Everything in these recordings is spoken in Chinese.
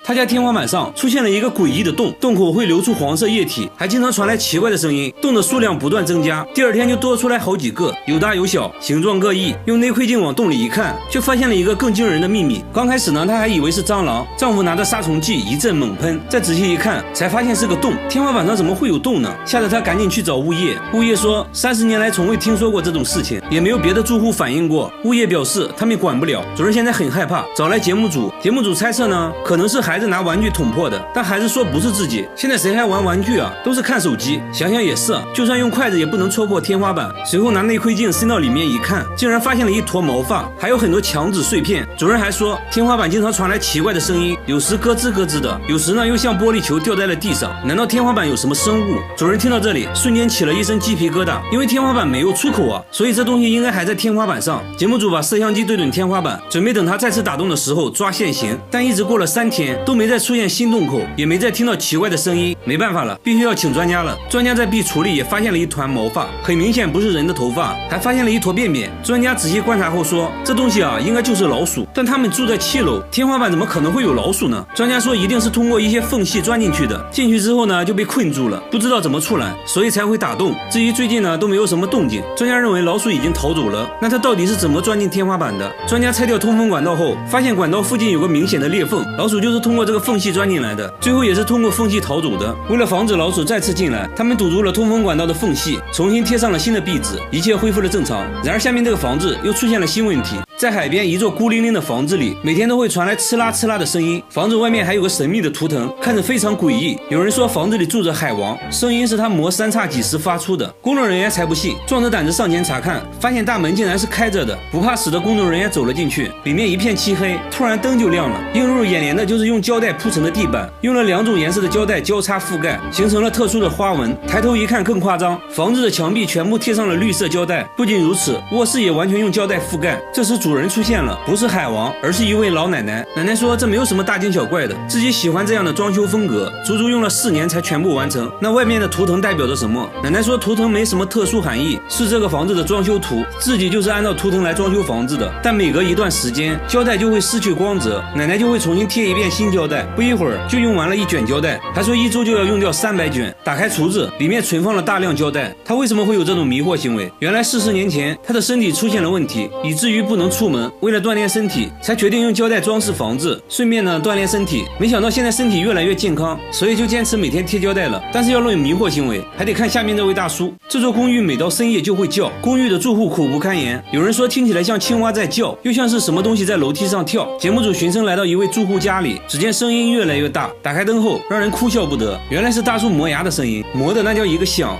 他家天花板上出现了一个诡异的洞，洞口会流出黄色液体，还经常传来奇怪的声音，洞的数量不断增加，第二天就多出来好几个，有大有小，形状各异。用内窥镜往洞里一看，却发现了一个更惊人的秘密。刚开始呢，他还以为是蟑螂，丈夫拿着杀虫剂一阵猛喷，再仔细一看，才发现是个洞。天花板上怎么会有洞呢？吓得他赶紧去找物业。物业说，30年来从未听说过这种事情，也没有别的住户反映过。物业表示他们管不了，主人现在很害怕，找来节目组。节目组猜测呢，可能是孩子拿玩具捅破的，但孩子说不是自己。现在谁还玩玩具啊？都是看手机。想想也是，就算用筷子也不能戳破天花板。随后拿内窥镜伸到里面一看，竟然发现了一坨毛发，还有很多墙纸碎片。主人还说，天花板经常传来奇怪的声音，有时咯吱咯吱的，有时呢又像玻璃球掉在了地上。难道天花板有什么生物？主人听到这里，瞬间起了一身鸡皮疙瘩，因为天花板没有出口啊，所以这东西应该还在天花板上。节目组把摄像机对准天花板，准备等它再次打洞的时候抓现行，但一直过了3天都没再出现新洞口，也没再听到奇怪的声音。没办法了，必须要请专家了。专家在壁橱里也发现了一团毛发，很明显不是人的头发，还发现了一坨便便。专家仔细观察后说，这东西啊应该就是老鼠，但他们住在7楼，天花板怎么可能会有老鼠呢？专家说一定是通过一些缝隙钻进去的，进去之后呢就被困住了，不知道怎么出来，所以才会打洞。至于最近呢都没有什么动静，专家认为老鼠已经逃走了。那它到底是怎么钻进天花板的？专家拆掉通风管道后，发现管道附近有个明显的裂缝，老鼠就是通过这个缝隙钻进来的，最后也是通过缝隙逃走的。为了防止老鼠再次进来，他们堵住了通风管道的缝隙，重新贴上了新的壁纸，一切恢复了正常。然而下面这个房子又出现了新问题，在海边一座孤零零的房子里，每天都会传来哧啦哧啦的声音，房子外面还有个神秘的图腾，看着非常诡异。有人说房子里住着海王，声音是他磨三叉戟时发出的。工作人员才不信，壮着胆子上前查看，发现大门竟然是开着的。不怕死的工作人员走了进去，里面一片漆黑，突然灯就亮了，映入眼帘的就是用胶带铺成的地板，用了2种颜色的胶带交叉覆盖，形成了特殊的花纹。抬头一看更夸张，房子的墙壁全部贴上了绿色胶带。不仅如此，卧室也完全用胶带覆盖。这时主人出现了，不是海王，而是一位老奶奶。奶奶说这没有什么大惊小怪的，自己喜欢这样的装修风格，足足用了4年才全部完成。那外面的图腾代表着什么？奶奶说图腾没什么特殊含义，是这个房子的装修图，自己就是按照图腾来装修房子的。但每隔一段时间，胶带就会失去光泽，奶奶就会重新贴一遍新胶带，不一会儿就用完了1卷胶带，还说1周就要用掉300卷。打开橱子，里面存放了大量胶带。她为什么会有这种迷惑行为？原来40年前她的身体出现了问题，以至于不能出门，为了锻炼身体，才决定用胶带装饰房子，顺便呢锻炼身体。没想到现在身体越来越健康，所以就坚持每天贴胶带了。但是要论迷惑行为，还得看下面这位大叔。这座公寓每到深夜就会叫，公寓的住户苦不堪言。有人说听起来像青蛙在叫，又像是什么东西在楼梯上跳。节目组循声来到一位住户家里，只见声音越来越大，打开灯后让人哭笑不得，原来是大叔磨牙的声音，磨的那叫一个响。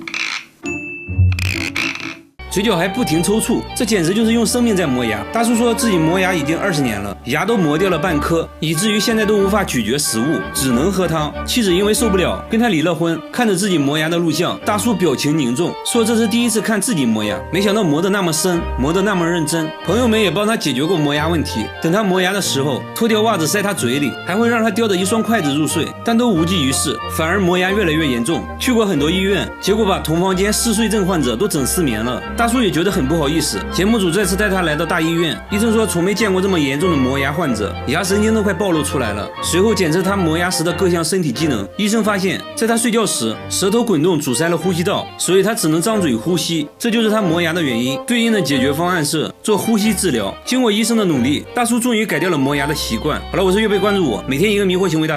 嘴角还不停抽搐，这简直就是用生命在磨牙。大叔说自己磨牙已经20年了，牙都磨掉了半颗，以至于现在都无法咀嚼食物，只能喝汤。妻子因为受不了，跟他离了婚。看着自己磨牙的录像，大叔表情凝重，说这是第一次看自己磨牙，没想到磨得那么深，磨得那么认真。朋友们也帮他解决过磨牙问题，等他磨牙的时候，脱掉袜子塞他嘴里，还会让他叼着一双筷子入睡，但都无济于事，反而磨牙越来越严重。去过很多医院，结果把同房间嗜睡症患者都整失眠了。大叔也觉得很不好意思，节目组再次带他来到大医院，医生说从没见过这么严重的磨牙患者，牙神经都快暴露出来了。随后检测他磨牙时的各项身体机能，医生发现在他睡觉时舌头滚动阻塞了呼吸道，所以他只能张嘴呼吸，这就是他磨牙的原因。对应的解决方案是做呼吸治疗。经过医生的努力，大叔终于改掉了磨牙的习惯。好了，我是月贝，关注我，每天一个迷惑行为大赏。